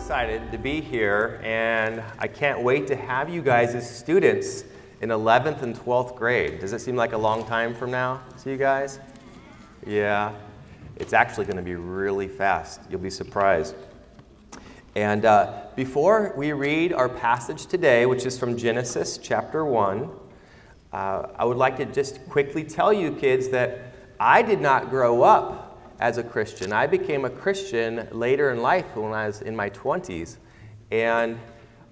excited to be here, and I can't wait to have you guys as students in 11th and 12th grade. Does it seem like a long time from now to you guys? Yeah, it's actually going to be really fast. You'll be surprised. And before we read our passage today, which is from Genesis chapter 1, I would like to just quickly tell you kids that I did not grow up as a Christian. I became a Christian later in life when I was in my 20s. And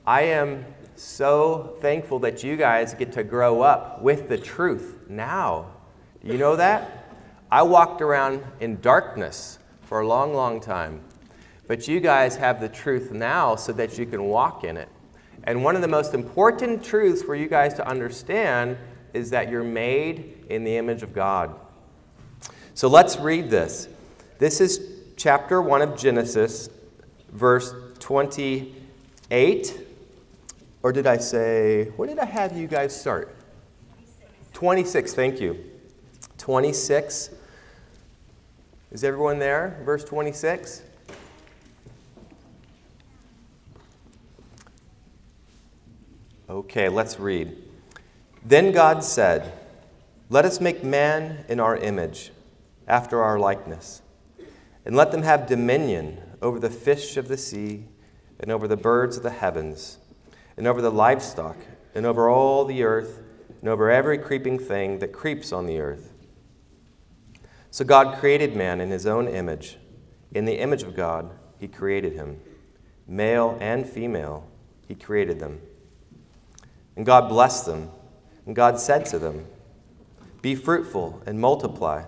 I am so thankful that you guys get to grow up with the truth now. Do you know that? I walked around in darkness for a long, long time. But you guys have the truth now so that you can walk in it. And one of the most important truths for you guys to understand is that you're made in the image of God. So let's read this. This is chapter 1 of Genesis, verse 28. Or did I say, where did I have you guys start? 26, thank you. 26. Is everyone there? Verse 26. Okay, let's read. Then God said, "Let us make man in our image, after our likeness, and let them have dominion over the fish of the sea, and over the birds of the heavens, and over the livestock, and over all the earth, and over every creeping thing that creeps on the earth." So God created man in his own image. In the image of God, he created him. Male and female, he created them. And God blessed them, and God said to them, "Be fruitful and multiply,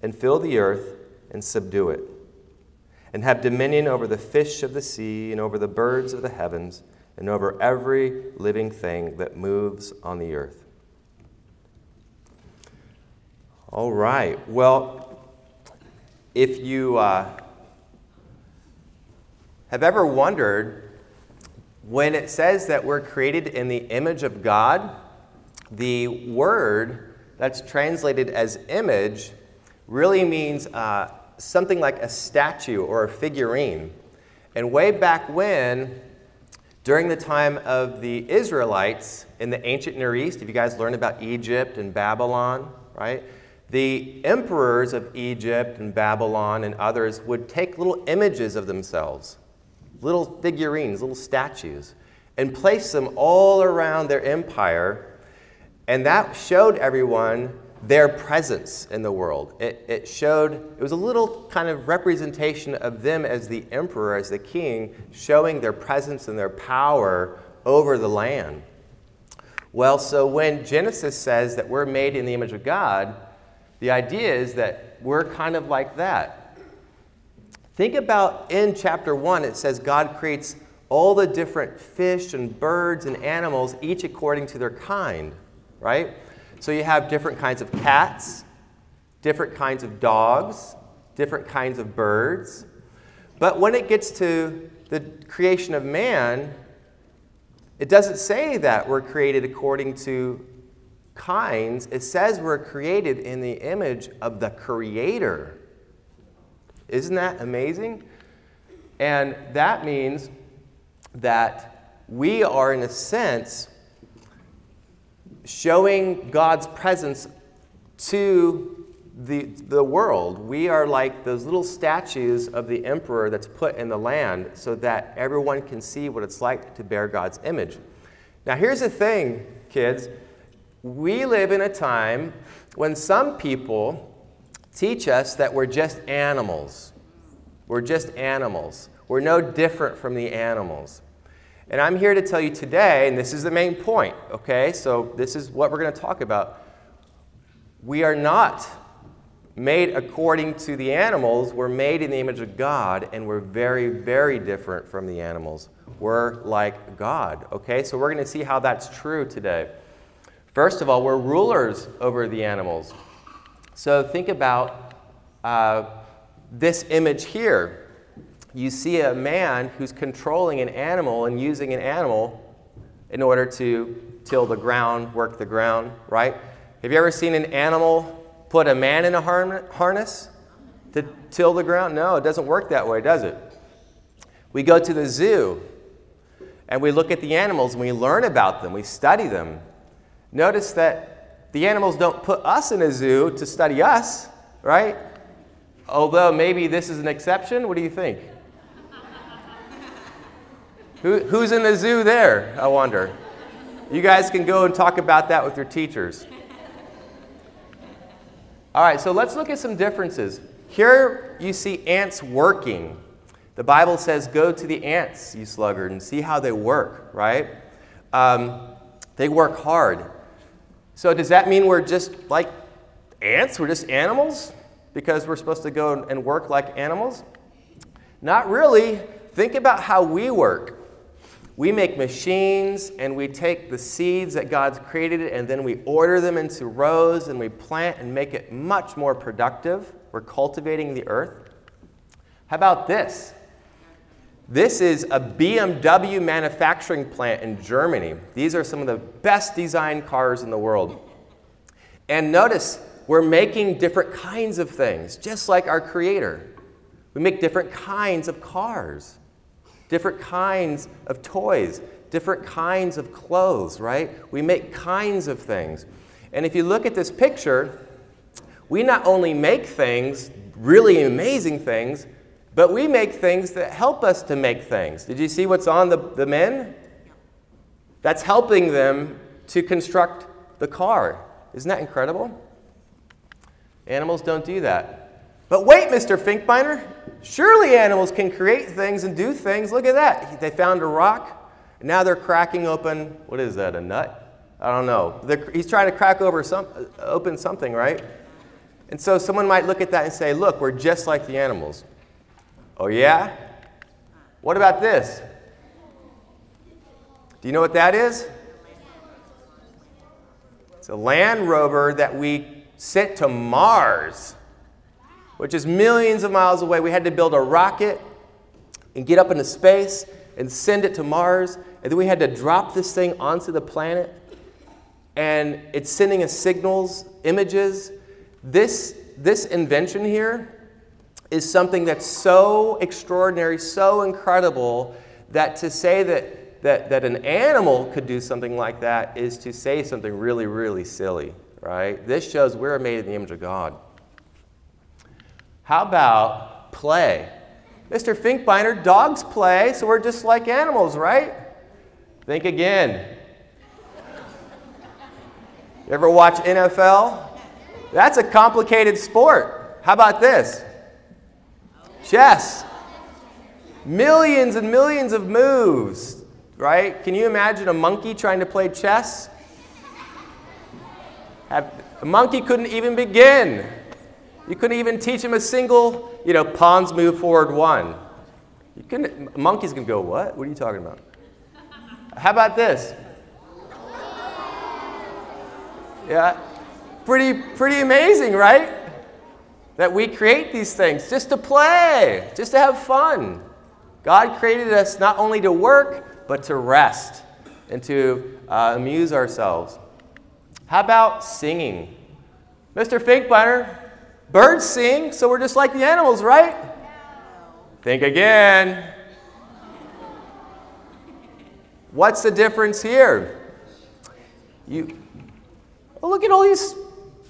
and fill the earth and subdue it, and have dominion over the fish of the sea, and over the birds of the heavens, and over every living thing that moves on the earth." All right. Well, if you have ever wondered, when it says that we're created in the image of God, the word that's translated as image really means something like a statue or a figurine. And way back when, during the time of the Israelites in the ancient Near East, if you guys learned about Egypt and Babylon, right? The emperors of Egypt and Babylon and others would take little images of themselves, little figurines, little statues, and place them all around their empire. And that showed everyone their presence in the world. It was a little kind of representation of them as the emperor, as the king, showing their presence and their power over the land. Well, so when Genesis says that we're made in the image of God, the idea is that we're kind of like that. Think about in chapter 1, it says God creates all the different fish and birds and animals, each according to their kind, right? So you have different kinds of cats, different kinds of dogs, different kinds of birds. But when it gets to the creation of man, it doesn't say that we're created according to kinds. It says we're created in the image of the Creator. Isn't that amazing? And that means that we are, in a sense, showing God's presence to the world. We are like those little statues of the emperor that's put in the land so that everyone can see what it's like to bear God's image. Now here's the thing, kids. We live in a time when some people teach us that we're just animals. We're just animals. We're no different from the animals. And I'm here to tell you today, and this is the main point, okay? So this is what we're going to talk about. We are not made according to the animals. We're made in the image of God, and we're very, very different from the animals. We're like God, okay? So we're going to see how that's true today. First of all, we're rulers over the animals. So think about this image here. You see a man who's controlling an animal and using an animal in order to till the ground, work the ground, right? Have you ever seen an animal put a man in a harness to till the ground? No, it doesn't work that way, does it? We go to the zoo, and we look at the animals, and we learn about them. We study them. Notice that the animals don't put us in a zoo to study us, right? Although maybe this is an exception. What do you think? Who's in the zoo there, I wonder? You guys can go and talk about that with your teachers. All right, so let's look at some differences. Here you see ants working. The Bible says, go to the ants, you sluggard, and see how they work, right? They work hard. So does that mean we're just like ants? We're just animals because we're supposed to go and work like animals? Not really. Think about how we work. We make machines, and we take the seeds that God's created, and then we order them into rows, and we plant and make it much more productive. We're cultivating the earth. How about this? This is a BMW manufacturing plant in Germany. These are some of the best designed cars in the world. And notice, we're making different kinds of things, just like our Creator. We make different kinds of cars. Different kinds of toys, different kinds of clothes, right? We make kinds of things. And if you look at this picture, we not only make things, really amazing things, but we make things that help us to make things. Did you see what's on the men? That's helping them to construct the car. Isn't that incredible? Animals don't do that. But wait, Mr. Finkbeiner, surely animals can create things and do things. Look at that. They found a rock, and now they're cracking open, what is that, a nut? I don't know. He's trying to crack open something, right? And so someone might look at that and say, look, we're just like the animals. Oh, yeah? What about this? Do you know what that is? It's a Land Rover that we sent to Mars, which is millions of miles away. We had to build a rocket and get up into space and send it to Mars. And then we had to drop this thing onto the planet. And it's sending us signals, images. This invention here is something that's so extraordinary, so incredible, that to say that an animal could do something like that is to say something really, really silly, right? This shows we're made in the image of God. How about play? Mr. Finkbeiner, dogs play, so we're just like animals, right? Think again. You ever watch NFL? That's a complicated sport. How about this? Chess. Millions and millions of moves, right? Can you imagine a monkey trying to play chess? A monkey couldn't even begin. You couldn't even teach him a single, pawns move forward 1. You couldn't. A monkey's going to go, what? What are you talking about? How about this? Yeah. Pretty amazing, right? That we create these things just to play, just to have fun. God created us not only to work, but to rest and to amuse ourselves. How about singing? Mr. Finkbeiner, birds sing, so we're just like the animals, right? No. Think again. What's the difference here? Look at all these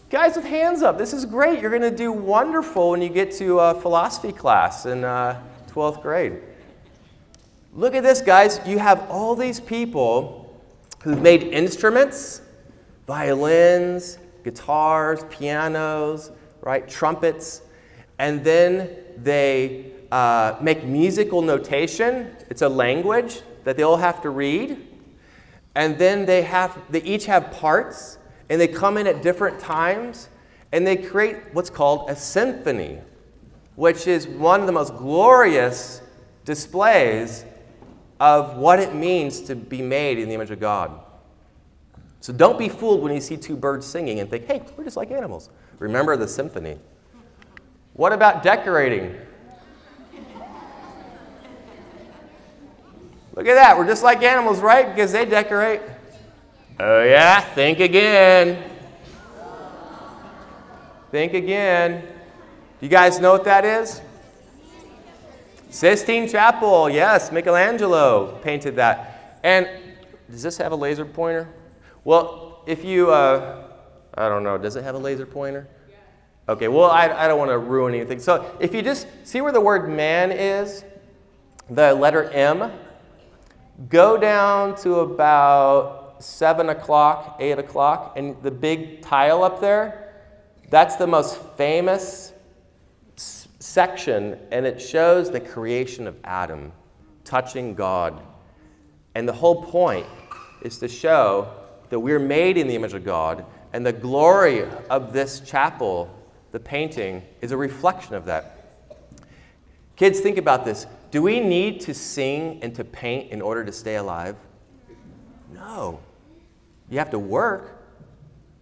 guys with hands up. This is great. You're going to do wonderful when you get to philosophy class in 12th grade. Look at this, guys. You have all these people who've made instruments, violins, guitars, pianos, right, trumpets, and then they make musical notation. It's a language that they all have to read, and then they each have parts, and they come in at different times, and they create what's called a symphony, which is one of the most glorious displays of what it means to be made in the image of God. So don't be fooled when you see two birds singing and think, hey, we're just like animals. Remember the symphony. What about decorating? Look at that. We're just like animals, right? Because they decorate. Oh, yeah? Think again. Think again. Do you guys know what that is? Sistine Chapel, yes, Michelangelo painted that. And does this have a laser pointer? Well, if you, I don't know, does it have a laser pointer? Okay, well, I don't want to ruin anything. So if you just see where the word man is, the letter M, go down to about 7 o'clock, 8 o'clock, and the big tile up there, that's the most famous section, and it shows the creation of Adam touching God. And the whole point is to show that we're made in the image of God, and the glory of this chapel, the painting, is a reflection of that. Kids, think about this. Do we need to sing and to paint in order to stay alive? No. You have to work,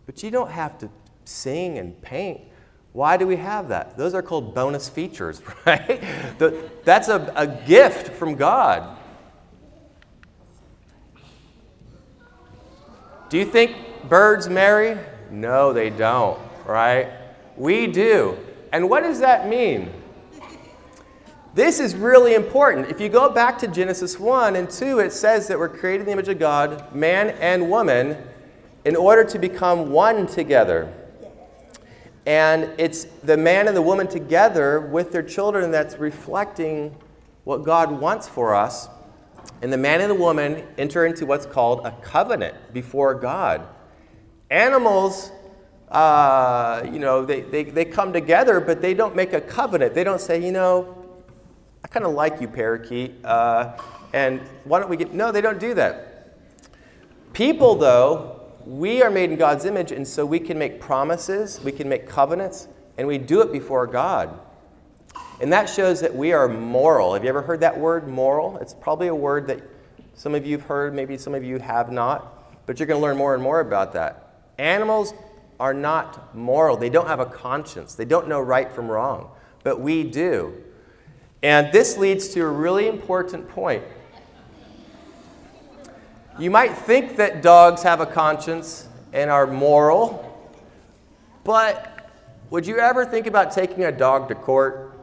but you don't have to sing and paint. Why do we have that? Those are called bonus features, right? That's a gift from God. Do you think birds marry? No, they don't, right? We do. And what does that mean? This is really important. If you go back to Genesis 1 and 2, it says that we're created in the image of God, man and woman, in order to become one together. And it's the man and the woman together with their children that's reflecting what God wants for us. And the man and the woman enter into what's called a covenant before God. Animals, they come together, but they don't make a covenant. They don't say, I kind of like you, parakeet, and why don't we get... No, they don't do that. People, though, we are made in God's image, and so we can make promises, we can make covenants, and we do it before God. And that shows that we are moral. Have you ever heard that word, moral? It's probably a word that some of you have heard, maybe some of you have not, but you're going to learn more and more about that. Animals are not moral. They don't have a conscience. They don't know right from wrong, but we do. And this leads to a really important point. You might think that dogs have a conscience and are moral, but would you ever think about taking a dog to court?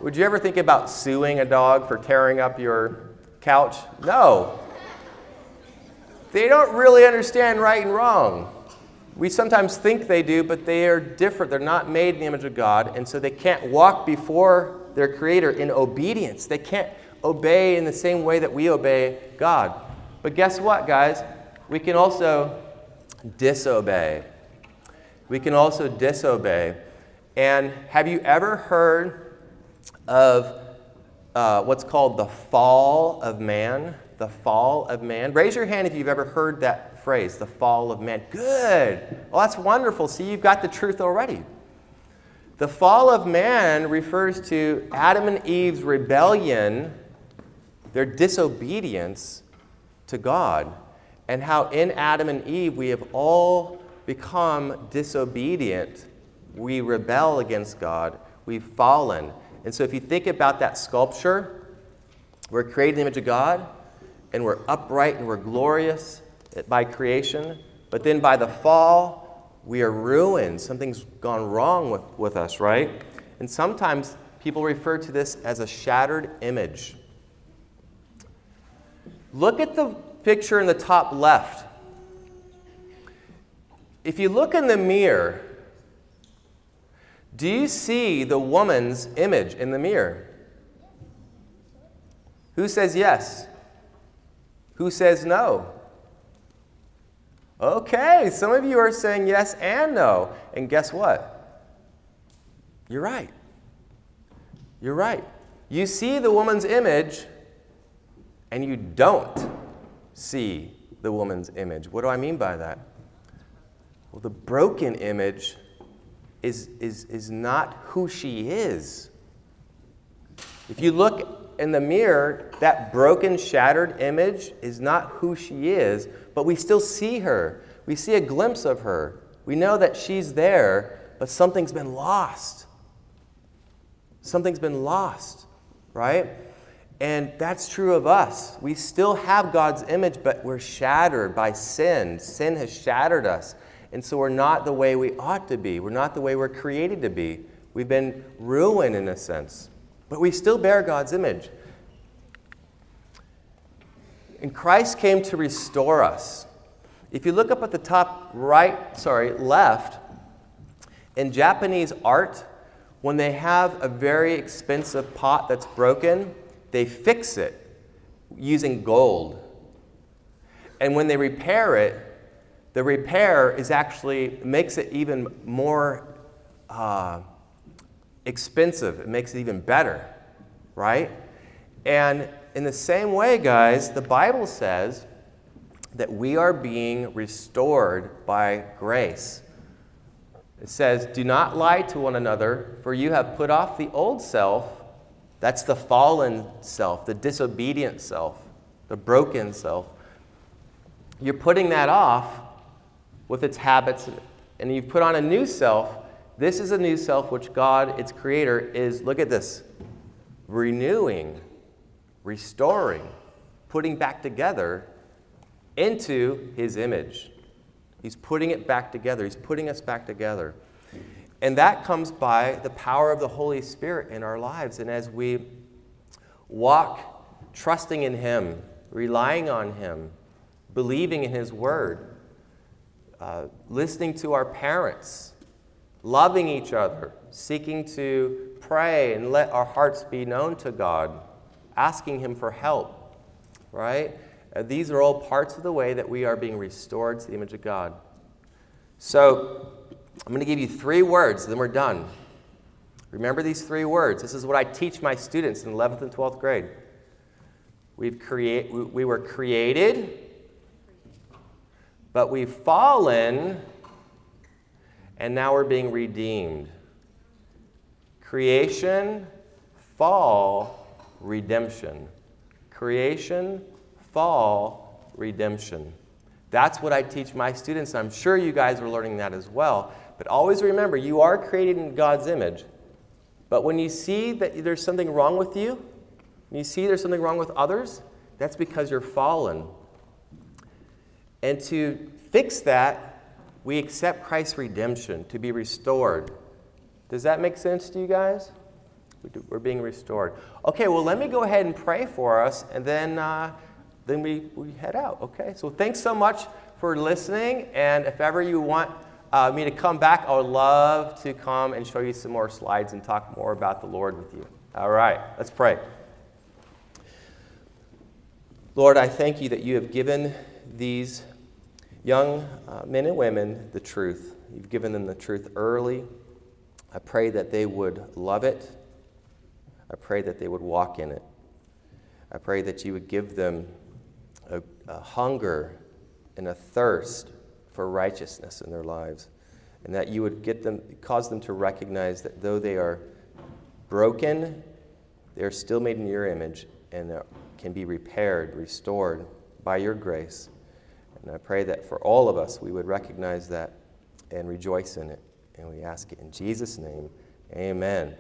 Would you ever think about suing a dog for tearing up your couch? No. They don't really understand right and wrong. We sometimes think they do, but they are different. They're not made in the image of God, and so they can't walk before their Creator in obedience. They can't obey in the same way that we obey God. But guess what, guys? We can also disobey. We can also disobey. And have you ever heard of what's called the fall of man? The fall of man? Raise your hand if you've ever heard that phrase, the fall of man. Good. Well, that's wonderful. See, you've got the truth already. The fall of man refers to Adam and Eve's rebellion, their disobedience to God, and how in Adam and Eve we have all become disobedient. We rebel against God. We've fallen. And so if you think about that sculpture, we're created in the image of God, and we're upright and we're glorious by creation. But then by the fall, we are ruined. Something's gone wrong with us, right? And sometimes people refer to this as a shattered image. Look at the picture in the top left. If you look in the mirror, do you see the woman's image in the mirror? Who says yes? Who says no? Okay, some of you are saying yes and no. And guess what? You're right. You're right. You see the woman's image, and you don't see the woman's image. What do I mean by that? Well, the broken image is not who she is. If you look in the mirror, that broken, shattered image is not who she is, but we still see her. We see a glimpse of her. We know that she's there, but something's been lost. Something's been lost, right? And that's true of us. We still have God's image, but we're shattered by sin. Sin has shattered us. And so we're not the way we ought to be. We're not the way we're created to be. We've been ruined in a sense. But we still bear God's image. And Christ came to restore us. If you look up at the top left, in Japanese art, when they have a very expensive pot that's broken, they fix it using gold. And when they repair it, the repair makes it even more expensive. It makes it even better, right? And in the same way, guys, the Bible says that we are being restored by grace. It says, do not lie to one another, for you have put off the old self. That's the fallen self, the disobedient self, the broken self. You're putting that off with its habits, and you've put on a new self. This is a new self which God, its creator, is, look at this, renewing, restoring, putting back together into his image. He's putting it back together. He's putting us back together. And that comes by the power of the Holy Spirit in our lives. And as we walk trusting in him, relying on him, believing in his word, listening to our parents, loving each other, seeking to pray and let our hearts be known to God, asking him for help, right? These are all parts of the way that we are being restored to the image of God. So I'm going to give you 3 words, then we're done. Remember these 3 words. This is what I teach my students in 11th and 12th grade. We were created, but we've fallen, and now we're being redeemed. Creation, fall, redemption. Creation, fall, redemption. That's what I teach my students. I'm sure you guys are learning that as well. But always remember, you are created in God's image. But when you see that there's something wrong with you, when you see there's something wrong with others, that's because you're fallen. And to fix that, we accept Christ's redemption, to be restored. Does that make sense to you guys? We're being restored. Okay, well, let me go ahead and pray for us, and then we head out, okay? So thanks so much for listening, and if ever you want me to come back, I would love to come and show you some more slides and talk more about the Lord with you. All right, let's pray. Lord, I thank you that you have given these young men and women the truth. You've given them the truth early. I pray that they would love it. I pray that they would walk in it. I pray that you would give them a hunger and a thirst for righteousness in their lives, and that you would cause them to recognize that though they are broken, they are still made in your image and can be repaired, restored by your grace. And I pray that for all of us, we would recognize that and rejoice in it. And we ask it in Jesus' name, amen.